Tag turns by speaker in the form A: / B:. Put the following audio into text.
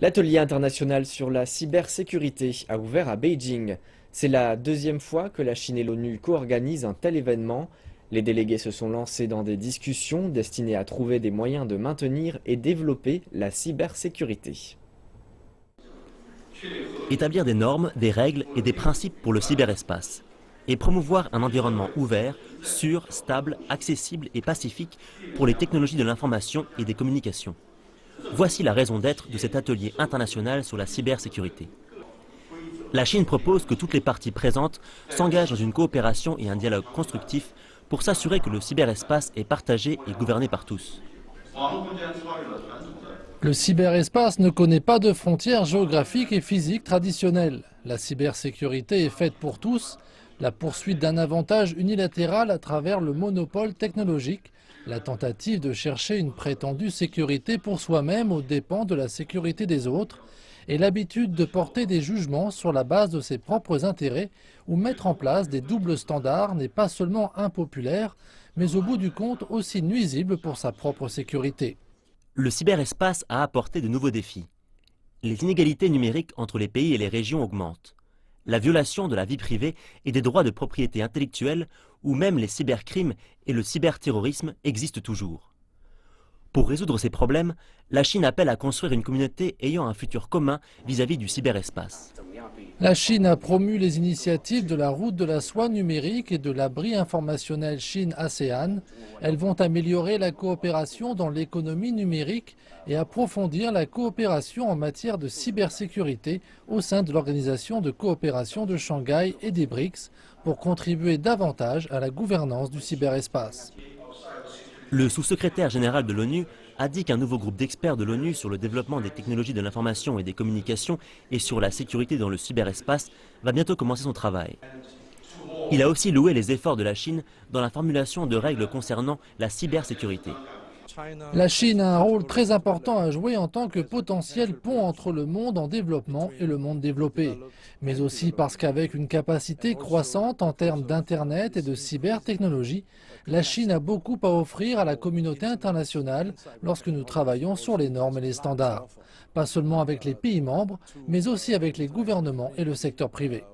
A: L'atelier international sur la cybersécurité a ouvert à Beijing. C'est la deuxième fois que la Chine et l'ONU co-organisent un tel événement. Les délégués se sont lancés dans des discussions destinées à trouver des moyens de maintenir et développer la cybersécurité.
B: Établir des normes, des règles et des principes pour le cyberespace. Et promouvoir un environnement ouvert, sûr, stable, accessible et pacifique pour les technologies de l'information et des communications. Voici la raison d'être de cet atelier international sur la cybersécurité. La Chine propose que toutes les parties présentes s'engagent dans une coopération et un dialogue constructif pour s'assurer que le cyberespace est partagé et gouverné par tous.
C: Le cyberespace ne connaît pas de frontières géographiques et physiques traditionnelles. La cybersécurité est faite pour tous. La poursuite d'un avantage unilatéral à travers le monopole technologique, la tentative de chercher une prétendue sécurité pour soi-même aux dépens de la sécurité des autres, et l'habitude de porter des jugements sur la base de ses propres intérêts ou mettre en place des doubles standards n'est pas seulement impopulaire, mais au bout du compte aussi nuisible pour sa propre sécurité.
B: Le cyberespace a apporté de nouveaux défis. Les inégalités numériques entre les pays et les régions augmentent. La violation de la vie privée et des droits de propriété intellectuelle, ou même les cybercrimes et le cyberterrorisme existent toujours. Pour résoudre ces problèmes, la Chine appelle à construire une communauté ayant un futur commun vis-à-vis du cyberespace.
C: La Chine a promu les initiatives de la route de la soie numérique et de l'abri informationnel Chine-ASEAN. Elles vont améliorer la coopération dans l'économie numérique et approfondir la coopération en matière de cybersécurité au sein de l'Organisation de coopération de Shanghai et des BRICS pour contribuer davantage à la gouvernance du cyberespace.
B: Le sous-secrétaire général de l'ONU a dit qu'un nouveau groupe d'experts de l'ONU sur le développement des technologies de l'information et des communications et sur la sécurité dans le cyberespace va bientôt commencer son travail. Il a aussi loué les efforts de la Chine dans la formulation de règles concernant la cybersécurité.
C: La Chine a un rôle très important à jouer en tant que potentiel pont entre le monde en développement et le monde développé, mais aussi parce qu'avec une capacité croissante en termes d'Internet et de cybertechnologie, la Chine a beaucoup à offrir à la communauté internationale lorsque nous travaillons sur les normes et les standards, pas seulement avec les pays membres, mais aussi avec les gouvernements et le secteur privé.